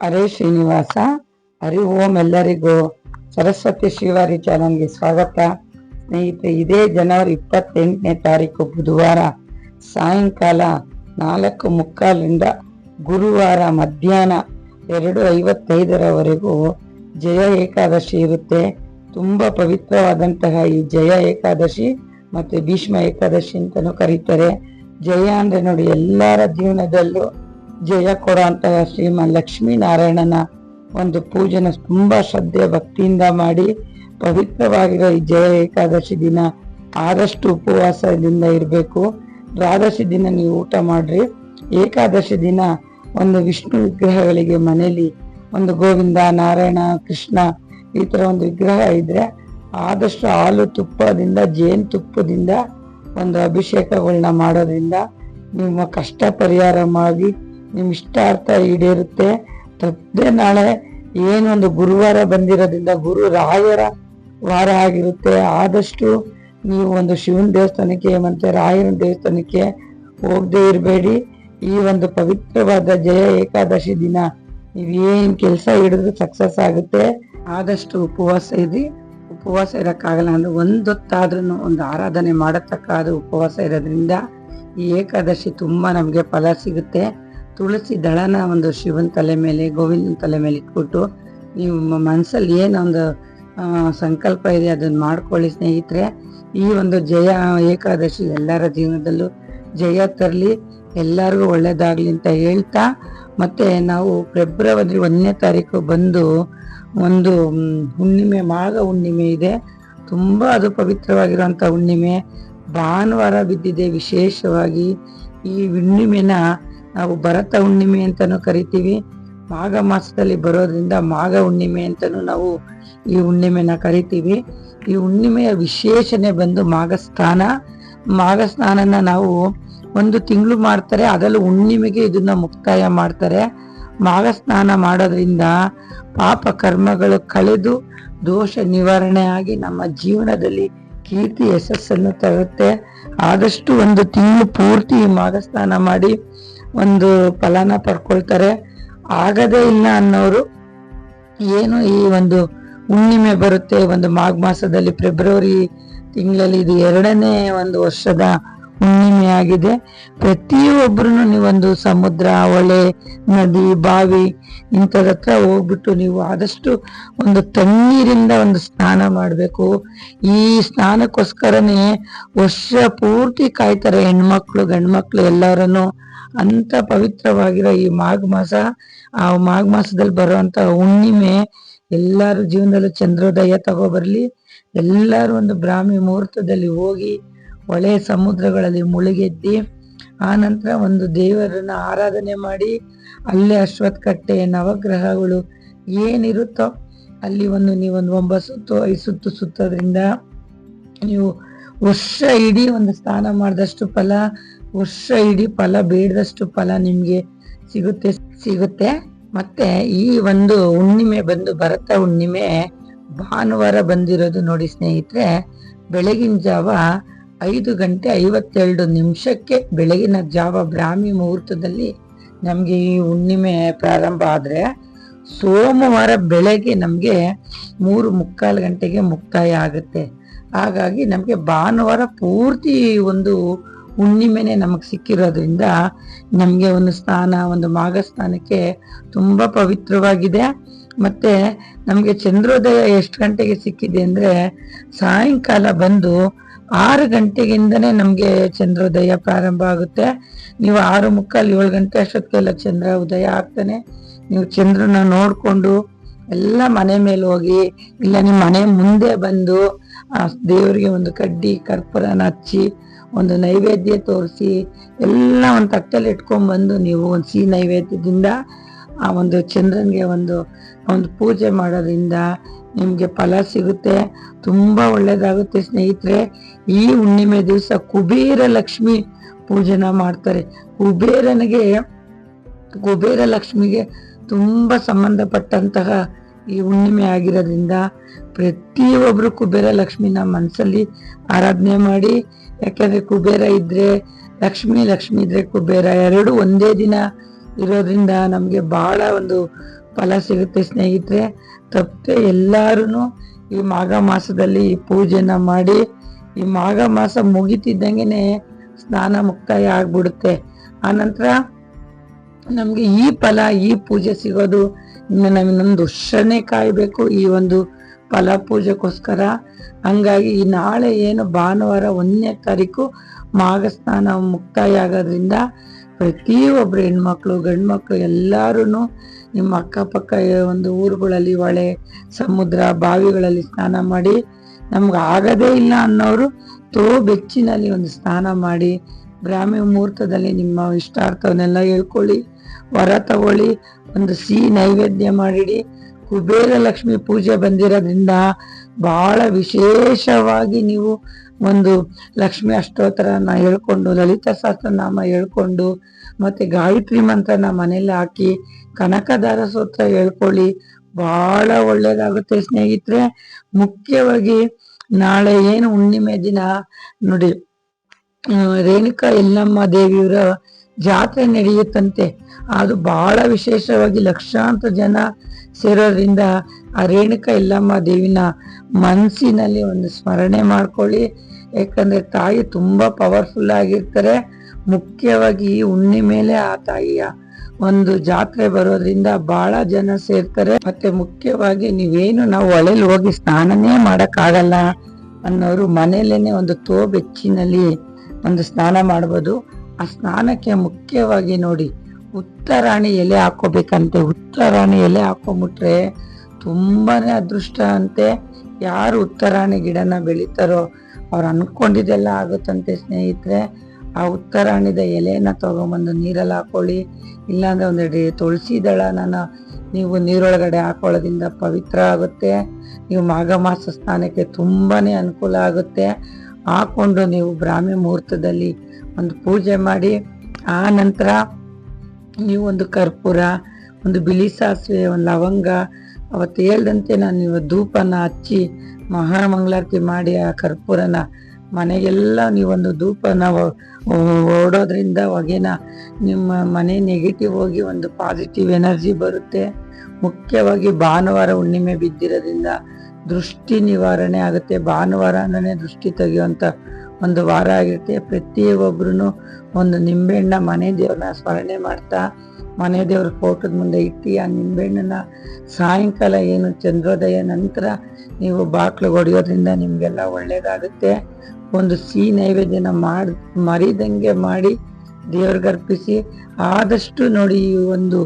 ಹರೇ ಶ್ರೀನಿವಾಸ. ಹರಿ ಓಂ. ಎಲ್ಲರಿಗೂ ಸರಸ್ವತಿ ಶ್ರೀವಾರಿ ಚಾನಲ್ಗೆ ಸ್ವಾಗತ. ಸ್ನೇಹಿತರೆ, ಇದೇ ಜನವರಿ 28ನೇ ತಾರೀಕು ಬುಧವಾರ ಸಾಯಂಕಾಲ 4:45ರಿಂದ ಗುರುವಾರ ಮಧ್ಯಾಹ್ನ 2:55ರವರೆಗೂ ಜಯ ಏಕಾದಶಿ ಇರುತ್ತೆ. ತುಂಬಾ ಪವಿತ್ರವಾದಂತಹ ಈ ಜಯ ಏಕಾದಶಿ ಮತ್ತೆ ಭೀಷ್ಮ ಏಕಾದಶಿ ಅಂತಾನೂ ಕರೀತಾರೆ. ಜಯ ಅಂದ್ರೆ ನೋಡಿ, ಎಲ್ಲರ ಜೀವನದಲ್ಲೂ ಜಯ ಕೊಡುವಂತಹ ಶ್ರೀಮನ್ ಲಕ್ಷ್ಮೀ ನಾರಾಯಣನ ಒಂದು ಪೂಜೆನ ತುಂಬಾ ಶ್ರದ್ಧೆ ಭಕ್ತಿಯಿಂದ ಮಾಡಿ, ಪವಿತ್ರವಾಗಿರೋ ಈ ಜಯ ಏಕಾದಶಿ ದಿನ ಆದಷ್ಟು ಉಪವಾಸದಿಂದ ಇರಬೇಕು. ದ್ವಾದಶಿ ದಿನ ನೀವು ಊಟ ಮಾಡ್ರಿ. ಏಕಾದಶಿ ದಿನ ಒಂದು ವಿಷ್ಣು ವಿಗ್ರಹಗಳಿಗೆ ಮನೆಯಲ್ಲಿ ಒಂದು ಗೋವಿಂದ, ನಾರಾಯಣ, ಕೃಷ್ಣ ಈ ತರ ಒಂದು ವಿಗ್ರಹ ಇದ್ರೆ ಆದಷ್ಟು ಹಾಲು ತುಪ್ಪದಿಂದ, ಜೇನು ತುಪ್ಪದಿಂದ ಒಂದು ಅಭಿಷೇಕಗಳನ್ನ ಮಾಡೋದ್ರಿಂದ ನಿಮ್ಮ ಕಷ್ಟ ಪರಿಹಾರ ಮಾಡಿ ನಿಮ್ ಇಷ್ಟಾರ್ಥ ಈಡೇರುತ್ತೆ. ತಪ್ಪದೆ ನಾಳೆ ಏನೊಂದು ಗುರುವಾರ ಬಂದಿರೋದ್ರಿಂದ ಗುರು ರಾಯರ ವಾರ ಆಗಿರುತ್ತೆ. ಆದಷ್ಟು ನೀವು ಒಂದು ಶಿವನ ದೇವಸ್ಥಾನಕ್ಕೆ ಮತ್ತೆ ರಾಯರ ದೇವಸ್ಥಾನಕ್ಕೆ ಹೋಗದೆ ಇರಬೇಡಿ. ಈ ಒಂದು ಪವಿತ್ರವಾದ ಜಯ ಏಕಾದಶಿ ದಿನ ನೀವೇನ್ ಕೆಲಸ ಹಿಡಿದ್ರು ಸಕ್ಸಸ್ ಆಗುತ್ತೆ. ಆದಷ್ಟು ಉಪವಾಸ ಇರಿ. ಉಪವಾಸ ಇರೋಕ್ಕಾಗಲ್ಲ ಅಂದ್ರೆ ಒಂದೊತ್ತಾದ್ರೂ ಒಂದು ಆರಾಧನೆ ಮಾಡತಕ್ಕಾದ ಉಪವಾಸ ಇರೋದ್ರಿಂದ ಈ ಏಕಾದಶಿ ತುಂಬಾ ನಮಗೆ ಫಲ ಸಿಗುತ್ತೆ. ತುಳಸಿ ದಳನ ಒಂದು ಶಿವನ ತಲೆ ಮೇಲೆ, ಗೋವಿಂದನ ತಲೆ ಮೇಲೆ ಇಟ್ಬಿಟ್ಟು ನೀವು ಮನಸ್ಸಲ್ಲಿ ಏನೊಂದು ಸಂಕಲ್ಪ ಇದೆ ಅದನ್ನ ಮಾಡ್ಕೊಳ್ಳಿ ಸ್ನೇಹಿತರೆ. ಈ ಒಂದು ಜಯ ಏಕಾದಶಿ ಎಲ್ಲರ ಜೀವನದಲ್ಲೂ ಜಯ ತರಲಿ, ಎಲ್ಲರಿಗೂ ಒಳ್ಳೇದಾಗ್ಲಿ ಅಂತ ಹೇಳ್ತಾ, ಮತ್ತೆ ನಾವು ಫೆಬ್ರವರಿ 1ನೇ ತಾರೀಕು ಬಂದು ಒಂದು ಹುಣ್ಣಿಮೆ, ಮಾಘ ಹುಣ್ಣಿಮೆ ಇದೆ. ತುಂಬಾ ಅದು ಪವಿತ್ರವಾಗಿರುವಂತ ಹುಣ್ಣಿಮೆ. ಭಾನುವಾರ ಬಿದ್ದಿದೆ. ವಿಶೇಷವಾಗಿ ಈ ಹುಣ್ಣಿಮೆನ ನಾವು ಭರತ ಹುಣ್ಣಿಮೆ ಅಂತಾನೂ ಕರಿತೀವಿ. ಮಾಘ ಮಾಸದಲ್ಲಿ ಬರೋದ್ರಿಂದ ಮಾಘ ಹುಣ್ಣಿಮೆ ಅಂತಾನೂ ನಾವು ಈ ಹುಣ್ಣಿಮೆನ ಕರಿತೀವಿ. ಈ ಹುಣ್ಣಿಮೆಯ ವಿಶೇಷಣೆ ಬಂದು ಮಾಘಸ್ನಾನ. ಮಾಘಸ್ನಾನನ ನಾವು 1 ತಿಂಗಳು ಮಾಡ್ತಾರೆ. ಅದರಲ್ಲೂ ಹುಣ್ಣಿಮೆಗೆ ಇದನ್ನ ಮುಕ್ತಾಯ ಮಾಡ್ತಾರೆ. ಮಾಘಸ್ನಾನ ಮಾಡೋದ್ರಿಂದ ಪಾಪ ಕರ್ಮಗಳು ಕಳೆದು ದೋಷ ನಿವಾರಣೆ ಆಗಿ ನಮ್ಮ ಜೀವನದಲ್ಲಿ ಕೀರ್ತಿ ಯಶಸ್ಸನ್ನು ತರುತ್ತೆ. ಆದಷ್ಟು 1 ತಿಂಗಳು ಪೂರ್ತಿ ಮಾಘಸ್ನಾನ ಮಾಡಿ ಒಂದು ಫಲನ ಪಡ್ಕೊಳ್ತಾರೆ. ಆಗದೇ ಇಲ್ಲ ಅನ್ನೋರು ಏನು ಈ ಒಂದು ಹುಣ್ಣಿಮೆ ಬರುತ್ತೆ ಒಂದು ಮಾಘ ಮಾಸದಲ್ಲಿ, ಫೆಬ್ರವರಿ ತಿಂಗಳಲ್ಲಿ, ಇದು 2ನೇ ಒಂದು ವರ್ಷದ ಹುಣ್ಣಿಮೆ ಆಗಿದೆ. ಪ್ರತಿಯೊಬ್ಬರು ನೀವೊಂದು ಸಮುದ್ರ, ಹೊಳೆ, ನದಿ, ಬಾವಿ ಇಂಥದ್ರ ಹತ್ರ ಹೋಗ್ಬಿಟ್ಟು ನೀವು ಆದಷ್ಟು ಒಂದು ತಣ್ಣೀರಿಂದ ಒಂದು ಸ್ನಾನ ಮಾಡಬೇಕು. ಈ ಸ್ನಾನಕ್ಕೋಸ್ಕರನೇ ವರ್ಷ ಪೂರ್ತಿ ಕಾಯ್ತಾರೆ ಹೆಣ್ಮಕ್ಳು ಗಂಡ್ಮಕ್ಳು ಎಲ್ಲರನ್ನು. ಅಂತ ಪವಿತ್ರವಾಗಿರೋ ಈ ಮಾಘ ಮಾಸ, ಆ ಮಾಘ ಮಾಸದಲ್ಲಿ ಬರುವಂತ ಹುಣ್ಣಿಮೆ ಎಲ್ಲಾರು ಜೀವನದಲ್ಲೂ ಚಂದ್ರೋದಯ ತಗೋಬರ್ಲಿ. ಎಲ್ಲಾರು ಒಂದು ಬ್ರಾಹ್ಮಿ ಮುಹೂರ್ತದಲ್ಲಿ ಹೋಗಿ ಹೊಳೆ ಸಮುದ್ರಗಳಲ್ಲಿ ಮುಳುಗೆದ್ದಿ ಆ ನಂತರ ಒಂದು ದೇವರನ್ನ ಆರಾಧನೆ ಮಾಡಿ, ಅಲ್ಲೇ ಅಶ್ವತ್ಥಕಟ್ಟೆ, ನವಗ್ರಹಗಳು ಏನಿರುತ್ತೋ ಅಲ್ಲಿ ನೀವೊಂದು 9 ಸುತ್ತು 5 ಸುತ್ತು ಸುತ್ತೋದ್ರಿಂದ ನೀವು ವರ್ಷ ಇಡೀ ಒಂದು ಸ್ನಾನ ಮಾಡಿದಷ್ಟು ಫಲ, ವರ್ಷ ಇಡೀ ಫಲ ಬೇಡದಷ್ಟು ಫಲ ನಿಮ್ಗೆ ಸಿಗುತ್ತೆ. ಮತ್ತೆ ಈ ಒಂದು ಹುಣ್ಣಿಮೆ ಬಂದು ಭರತ ಹುಣ್ಣಿಮೆ ಭಾನುವಾರ ಬಂದಿರೋದು ನೋಡಿ ಸ್ನೇಹಿತರೆ. ಬೆಳಗಿನ ಜಾವ 5:52 ಬೆಳಗಿನ ಜಾವ ಬ್ರಾಹ್ಮಿ ಮುಹೂರ್ತದಲ್ಲಿ ನಮ್ಗೆ ಈ ಹುಣ್ಣಿಮೆ ಪ್ರಾರಂಭ ಆದ್ರೆ ಸೋಮವಾರ ಬೆಳಗ್ಗೆ ನಮ್ಗೆ 3:45 ಮುಕ್ತಾಯ ಆಗುತ್ತೆ. ಹಾಗಾಗಿ ನಮ್ಗೆ ಭಾನುವಾರ ಪೂರ್ತಿ ಒಂದು ಹುಣ್ಣಿಮೆನೆ ನಮಗ್ ಸಿಕ್ಕಿರೋದ್ರಿಂದ ನಮ್ಗೆ ಒಂದು ಸ್ನಾನ, ಒಂದು ಮಾಘ ಸ್ನಾನಕ್ಕೆ ತುಂಬಾ ಪವಿತ್ರವಾಗಿದೆ. ಮತ್ತೆ ನಮ್ಗೆ ಚಂದ್ರೋದಯ ಎಷ್ಟು ಗಂಟೆಗೆ ಸಿಕ್ಕಿದೆ ಅಂದ್ರೆ ಸಾಯಂಕಾಲ ಬಂದು 6 ಗಂಟೆಗಿಂದನೇ ನಮ್ಗೆ ಚಂದ್ರೋದಯ ಪ್ರಾರಂಭ ಆಗುತ್ತೆ. ನೀವು 6:45 7 ಗಂಟೆ ಅಷ್ಟೊತ್ತಿಗೆಲ್ಲ ಚಂದ್ರ ಉದಯ ಆಗ್ತಾನೆ. ನೀವು ಚಂದ್ರನ ನೋಡ್ಕೊಂಡು ಎಲ್ಲ ಮನೆ ಮೇಲೆ ಹೋಗಿ, ಇಲ್ಲ ನಿಮ್ಮ ಮನೆ ಮುಂದೆ ಬಂದು ಆ ದೇವರಿಗೆ ಒಂದು ಕಡ್ಡಿ ಕರ್ಪೂರನ ಹಚ್ಚಿ ಒಂದು ನೈವೇದ್ಯ ತೋರಿಸಿ ಎಲ್ಲ ಒಂದು ತಟ್ಟೆಲ್ಲಿ ಇಟ್ಕೊಂಡ್ ಬಂದು ನೀವು ಒಂದು ಸಿಹಿ ನೈವೇದ್ಯದಿಂದ ಆ ಒಂದು ಚಂದ್ರನ್ಗೆ ಒಂದು ಪೂಜೆ ಮಾಡೋದ್ರಿಂದ ನಿಮ್ಗೆ ಫಲ ಸಿಗುತ್ತೆ. ತುಂಬಾ ಒಳ್ಳೇದಾಗುತ್ತೆ ಸ್ನೇಹಿತರೆ. ಈ ಹುಣ್ಣಿಮೆ ದಿವಸ ಕುಬೇರ ಲಕ್ಷ್ಮಿ ಪೂಜೆನ ಮಾಡ್ತಾರೆ. ಕುಬೇರ ಲಕ್ಷ್ಮಿಗೆ ತುಂಬಾ ಸಂಬಂಧಪಟ್ಟಂತಹ ಈ ಹುಣ್ಣಿಮೆ ಆಗಿರೋದ್ರಿಂದ ಪ್ರತಿಯೊಬ್ರು ಕುಬೇರ ಲಕ್ಷ್ಮಿನ ಮನಸ್ಸಲ್ಲಿ ಆರಾಧನೆ ಮಾಡಿ. ಯಾಕಂದ್ರೆ ಕುಬೇರ ಇದ್ರೆ ಲಕ್ಷ್ಮಿ, ಲಕ್ಷ್ಮಿ ಇದ್ರೆ ಕುಬೇರ, 2 ಒಂದೇ ದಿನ ಇರೋದ್ರಿಂದ ನಮ್ಗೆ ಬಹಳ ಒಂದು ಫಲ ಸಿಗುತ್ತೆ ಸ್ನೇಹಿತರೆ. ತಪ್ಪದೆ ಎಲ್ಲರೂ ಈ ಮಾಘ ಮಾಸದಲ್ಲಿ ಈ ಪೂಜೆನ ಮಾಡಿ, ಈ ಮಾಘ ಮಾಸ ಮುಗಿತಿದ್ದಂಗೆನೆ ಸ್ನಾನ ಮುಕ್ತಾಯ ಆಗ್ಬಿಡುತ್ತೆ. ಆನಂತರ ನಮ್ಗೆ ಈ ಫಲ, ಈ ಪೂಜೆ ಸಿಗೋದು ಇನ್ನೊಂದು ವರ್ಷನೇ ಕಾಯ್ಬೇಕು ಈ ಒಂದು ಫಲ ಪೂಜೆಗೋಸ್ಕರ. ಹಂಗಾಗಿ ಈ ನಾಳೆ ಏನು ಭಾನುವಾರ 1ನೇ ತಾರೀಕು ಮಾಘ ಸ್ನಾನ ಮುಕ್ತಾಯ ಆಗೋದ್ರಿಂದ ಪ್ರತಿಯೊಬ್ರು ಹೆಣ್ಮಕ್ಳು ಗಂಡು ಮಕ್ಳು ಎಲ್ಲಾರು ನಿಮ್ಮ ಅಕ್ಕಪಕ್ಕ ಒಂದು ಊರುಗಳಲ್ಲಿ ಹೊಳೆ, ಸಮುದ್ರ, ಬಾವಿಗಳಲ್ಲಿ ಸ್ನಾನ ಮಾಡಿ, ನಮ್ಗೆ ಆಗದೇ ಇಲ್ಲ ಅನ್ನೋರು ಬೆಚ್ಚಿನಲ್ಲಿ ಒಂದು ಸ್ನಾನ ಮಾಡಿ, ಬ್ರಾಹ್ಮಿ ಮುಹೂರ್ತದಲ್ಲಿ ನಿಮ್ಮ ಇಷ್ಟಾರ್ಥವನ್ನೆಲ್ಲ ಹೇಳ್ಕೊಳ್ಳಿ, ವರ ತಗೊಳ್ಳಿ, ಒಂದು ಸಿಹಿ ನೈವೇದ್ಯ ಮಾಡಿಡಿ. ಕುಬೇರ ಲಕ್ಷ್ಮಿ ಪೂಜೆ ಬಂದಿರೋದ್ರಿಂದ ಬಹಳ ವಿಶೇಷವಾಗಿ ನೀವು ಒಂದು ಲಕ್ಷ್ಮಿ ಅಷ್ಟೋತ್ತರನ ಹೇಳ್ಕೊಂಡು, ಲಲಿತಾ ಸಹಸ್ರನಾಮ ಹೇಳ್ಕೊಂಡು, ಮತ್ತೆ ಗಾಯತ್ರಿ ಮಂತ್ರನ ಮನೇಲಿ ಹಾಕಿ ಕನಕದಾರ ಸ್ತೋತ್ರ ಹೇಳ್ಕೊಳ್ಳಿ. ಬಹಳ ಒಳ್ಳೇದಾಗುತ್ತೆ ಸ್ನೇಹಿತರೆ. ಮುಖ್ಯವಾಗಿ ನಾಳೆ ಏನು ಹುಣ್ಣಿಮೆ ದಿನ ನೋಡಿ, ರೇಣುಕಾ ಯಲ್ಲಮ್ಮ ದೇವಿಯವರ ಜಾತ್ರೆ ನಡೆಯುತ್ತಂತೆ. ಅದು ಬಹಳ ವಿಶೇಷವಾಗಿ ಲಕ್ಷಾಂತರ ಜನ ಸೇರೋದ್ರಿಂದ ಆ ರೇಣುಕಾ ಯಲ್ಲಮ್ಮ ದೇವಿನ ಮನಸ್ಸಿನಲ್ಲಿ ಒಂದು ಸ್ಮರಣೆ ಮಾಡ್ಕೊಳ್ಳಿ. ಯಾಕಂದ್ರೆ ತಾಯಿ ತುಂಬಾ ಪವರ್ಫುಲ್ ಆಗಿರ್ತಾರೆ. ಮುಖ್ಯವಾಗಿ ಈ ಹುಣ್ಣಿಮೆಲೆ ಆ ತಾಯಿಯ ಒಂದು ಜಾತ್ರೆ ಬರೋದ್ರಿಂದ ಬಹಳ ಜನ ಸೇರ್ತಾರೆ. ಮತ್ತೆ ಮುಖ್ಯವಾಗಿ ನಾವು ಹೊಳೆಲಿ ಹೋಗಿ ಸ್ನಾನನೇ ಮಾಡಕ್ಕಾಗಲ್ಲ ಅನ್ನೋರು ಮನೇಲೇನೆ ಒಂದು ಬೆಚ್ಚಿನಲ್ಲಿ ಒಂದು ಸ್ನಾನ ಮಾಡ್ಬೋದು. ಆ ಸ್ನಾನಕ್ಕೆ ಮುಖ್ಯವಾಗಿ ನೋಡಿ, ಉತ್ತರಾಣಿ ಎಲೆ ಹಾಕೋಬೇಕಂತೆ. ಉತ್ತರಾಣಿ ಎಲೆ ಹಾಕೊಂಬಿಟ್ರೆ ತುಂಬಾನೇ ಅದೃಷ್ಟ ಅಂತೆ. ಯಾರು ಉತ್ತರಾಣಿ ಗಿಡನ ಬೆಳಿತಾರೋ ಅವ್ರು ಅನ್ಕೊಂಡಿದ್ದೆಲ್ಲ ಆಗುತ್ತಂತೆ ಸ್ನೇಹಿತರೆ. ಆ ಉತ್ತರಾಣಿದ ಎಲೆನ ತಗೊಂಬಂದು ನೀರಲ್ಲಿ ಹಾಕೊಳ್ಳಿ. ಇಲ್ಲಾಂದ್ರೆ ಒಂದೆರಡು ತುಳಸಿ ದಳನ ನೀವು ನೀರೊಳಗಡೆ ಹಾಕೊಳ್ಳೋದ್ರಿಂದ ಪವಿತ್ರ ಆಗುತ್ತೆ. ನೀವು ಮಾಘ ಮಾಸ ಸ್ನಾನಕ್ಕೆ ತುಂಬಾನೇ ಅನುಕೂಲ ಆಗುತ್ತೆ. ಹಾಕೊಂಡು ನೀವು ಬ್ರಾಹ್ಮಿ ಮುಹೂರ್ತದಲ್ಲಿ ಒಂದು ಪೂಜೆ ಮಾಡಿ, ಆ ನಂತರ ನೀವು ಒಂದು ಕರ್ಪೂರ, ಒಂದು ಬಿಳಿ ಸಾಸಿವೆ, ಒಂದು ಲವಂಗ, ಅವತ್ತು ಹೇಳ್ದಂತೆ ನೀವು ಧೂಪನ ಹಚ್ಚಿ ಮಹಾಮಂಗಳಾರತಿ ಮಾಡಿ ಆ ಕರ್ಪೂರನ ಮನೆಗೆಲ್ಲ ನೀವೊಂದು ಧೂಪನ ಓಡೋದ್ರಿಂದ ಹೊಗೆನ ನಿಮ್ಮ ಮನೆ ನೆಗೆಟಿವ್ ಹೋಗಿ ಒಂದು ಪಾಸಿಟಿವ್ ಎನರ್ಜಿ ಬರುತ್ತೆ. ಮುಖ್ಯವಾಗಿ ಭಾನುವಾರ ಹುಣ್ಣಿಮೆ ಬಿದ್ದಿರೋದ್ರಿಂದ ದೃಷ್ಟಿ ನಿವಾರಣೆ ಆಗುತ್ತೆ. ಭಾನುವಾರ ಅಂದ್ರೆ ದೃಷ್ಟಿ ತೆಗೆಯುವಂತ ಒಂದು ವಾರ ಆಗಿರುತ್ತೆ. ಪ್ರತಿಯೊಬ್ಬರು ಒಂದು ನಿಂಬೆಹಣ್ಣ ಮನೆ ದೇವ್ರನ್ನ ಸ್ಮರಣೆ ಮಾಡ್ತಾ ಮನೆ ದೇವ್ರ ಫೋಟೋದ ಮುಂದೆ ಇಟ್ಟು ಆ ನಿಂಬೆಹಣ್ಣನ್ನ ಸಾಯಂಕಾಲ ಏನು ಚಂದ್ರೋದಯ ನಂತರ ನೀವು ಬಾಕ್ಲಿಗೆ ಹೊಡೆಯೋದ್ರಿಂದ ನಿಮ್ಗೆಲ್ಲ ಒಳ್ಳೇದಾಗುತ್ತೆ. ಒಂದು ಸಿಹಿ ನೈವೇದ್ಯನ ಮರಿದಂಗೆ ಮಾಡಿ ದೇವ್ರಿಗೆ ಅರ್ಪಿಸಿ. ಆದಷ್ಟು ನೋಡಿ, ಈ ಒಂದು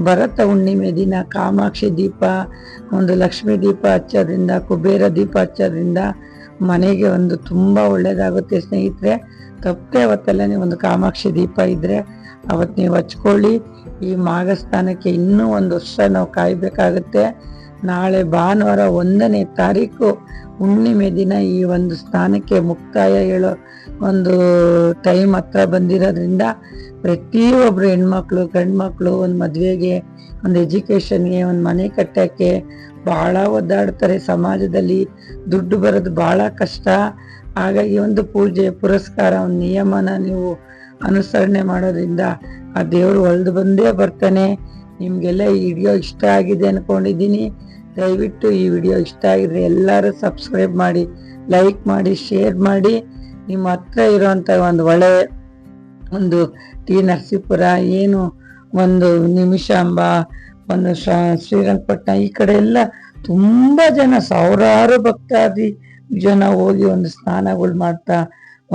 ಭರತ ಹುಣ್ಣಿಮೆ ದಿನ ಕಾಮಾಕ್ಷಿ ದೀಪ, ಒಂದು ಲಕ್ಷ್ಮೀ ದೀಪ ಹಚ್ಚೋದ್ರಿಂದ, ಕುಬೇರ ದೀಪ ಹಚ್ಚೋದ್ರಿಂದ ಮನೆಗೆ ಒಂದು ತುಂಬಾ ಒಳ್ಳೇದಾಗುತ್ತೆ ಸ್ನೇಹಿತರೆ. ತಪ್ಪದೆ ಅವತ್ತೆಲ್ಲ ನೀವು ಒಂದು ಕಾಮಾಕ್ಷಿ ದೀಪ ಇದ್ರೆ ಅವತ್ತು ನೀವು ಹಚ್ಕೊಳ್ಳಿ. ಈ ಮಾಘ ಸ್ನಾನಕ್ಕೆ ಇನ್ನೂ ಒಂದು ವರ್ಷ ನಾವು ಕಾಯ್ಬೇಕಾಗುತ್ತೆ. ನಾಳೆ ಭಾನುವಾರ 1ನೇ ತಾರೀಕು ಹುಣ್ಣಿಮೆ ದಿನ ಈ ಒಂದು ಸ್ನಾನಕ್ಕೆ ಮುಕ್ತಾಯ ಹೇಳೋ ಒಂದು ಟೈಮ್ ಹತ್ರ ಬಂದಿರೋದ್ರಿಂದ ಪ್ರತಿಯೊಬ್ರು ಹೆಣ್ಮಕ್ಳು ಗಂಡು ಮಕ್ಳು ಒಂದು ಮದುವೆಗೆ, ಒಂದು ಎಜುಕೇಶನ್ಗೆ, ಒಂದು ಮನೆ ಕಟ್ಟಕ್ಕೆ ಬಹಳ ಒದ್ದಾಡ್ತಾರೆ. ಸಮಾಜದಲ್ಲಿ ದುಡ್ಡು ಬರೋದು ಬಹಳ ಕಷ್ಟ. ಹಾಗಾಗಿ ಒಂದು ಪೂಜೆ ಪುರಸ್ಕಾರ, ಒಂದು ನಿಯಮನ ನೀವು ಅನುಸರಣೆ ಮಾಡೋದ್ರಿಂದ ಆ ದೇವರು ಒಳ್ದು ಬಂದೇ ಬರ್ತಾನೆ. ನಿಮ್ಗೆಲ್ಲ ಈ ವಿಡಿಯೋ ಇಷ್ಟ ಆಗಿದೆ ಅನ್ಕೊಂಡಿದ್ದೀನಿ. ದಯವಿಟ್ಟು ಈ ವಿಡಿಯೋ ಇಷ್ಟ ಆಗಿದ್ರೆ ಎಲ್ಲರೂ ಸಬ್ಸ್ಕ್ರೈಬ್ ಮಾಡಿ, ಲೈಕ್ ಮಾಡಿ, ಶೇರ್ ಮಾಡಿ. ನಿಮ್ಮ ಹತ್ರ ಇರೋಂಥ ಒಂದು ಹೊಳೆ, ಒಂದು ಟಿ ನರಸೀಪುರ, ಏನು ಒಂದು ನಿಮಿಷಾಂಬ, ಒಂದು ಶ್ರೀರಂಗಪಟ್ಟಣ, ಈ ಕಡೆ ಎಲ್ಲ ತುಂಬಾ ಜನ, ಸಾವಿರಾರು ಭಕ್ತಾದಿ ಜನ ಹೋಗಿ ಒಂದು ಸ್ನಾನಗಳು ಮಾಡ್ತಾ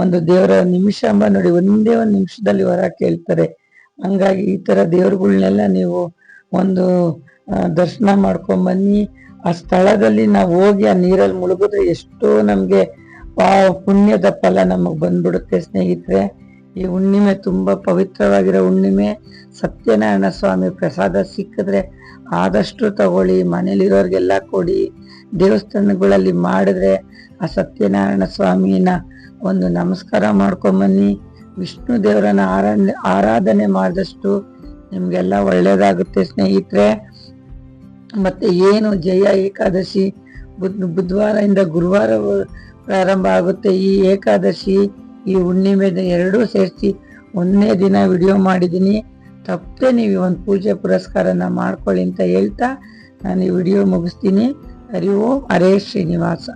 ಒಂದು ದೇವರ ನಿಮಿಷಾಂಬ ನೋಡಿ ಒಂದೇ ಒಂದು ನಿಮಿಷದಲ್ಲಿ ವರ ಕೇಳ್ತಾರೆ. ಹಂಗಾಗಿ ಈ ತರ ದೇವ್ರುಗಳನ್ನೆಲ್ಲ ನೀವು ಒಂದು ದರ್ಶನ ಮಾಡ್ಕೊಂಡ್ ಬನ್ನಿ. ಆ ಸ್ಥಳದಲ್ಲಿ ನಾವು ಹೋಗಿ ಆ ನೀರಲ್ಲಿ ಮುಳುಗಿದ್ರೆ ಎಷ್ಟೋ ನಮ್ಗೆ ಪುಣ್ಯದ ಫಲ ನಮಗ್ ಬಂದ್ಬಿಡುತ್ತೆ ಸ್ನೇಹಿತರೆ. ಈ ಹುಣ್ಣಿಮೆ ತುಂಬಾ ಪವಿತ್ರವಾಗಿರೋ ಹುಣ್ಣಿಮೆ. ಸತ್ಯನಾರಾಯಣ ಸ್ವಾಮಿ ಪ್ರಸಾದ ಸಿಕ್ಕಿದ್ರೆ ಆದಷ್ಟು ತಗೊಳ್ಳಿ, ಮನೇಲಿರೋರ್ಗೆಲ್ಲ ಕೊಡಿ. ದೇವಸ್ಥಾನಗಳಲ್ಲಿ ಮಾಡಿದ್ರೆ ಆ ಸತ್ಯನಾರಾಯಣ ಸ್ವಾಮಿನ ಒಂದು ನಮಸ್ಕಾರ ಮಾಡ್ಕೊಂಬನ್ನಿ. ವಿಷ್ಣು ದೇವರನ್ನ ಆರಾಧನೆ ಮಾಡಿದಷ್ಟು ನಿಮ್ಗೆಲ್ಲ ಒಳ್ಳೇದಾಗುತ್ತೆ ಸ್ನೇಹಿತರೆ. ಮತ್ತೆ ಏನು ಜಯ ಏಕಾದಶಿ ಬುಧವಾರದಿಂದ ಗುರುವಾರ ಪ್ರಾರಂಭ ಆಗುತ್ತೆ. ಈ ಏಕಾದಶಿ ಈ ಹುಣ್ಣಿಮೆ ಎರಡೂ ಸೇರಿಸಿ ಒಂದೇ ದಿನ ವಿಡಿಯೋ ಮಾಡಿದ್ದೀನಿ. ತಪ್ಪದೆ ನೀವು ಈ ಒಂದು ಪೂಜೆ ಪುರಸ್ಕಾರನ ಮಾಡ್ಕೊಳ್ಳಿ ಅಂತ ಹೇಳ್ತಾ ನಾನು ಈ ವಿಡಿಯೋ ಮುಗಿಸ್ತೀನಿ. ಹರಿ ಓಂ. ಹರೇ ಶ್ರೀನಿವಾಸ.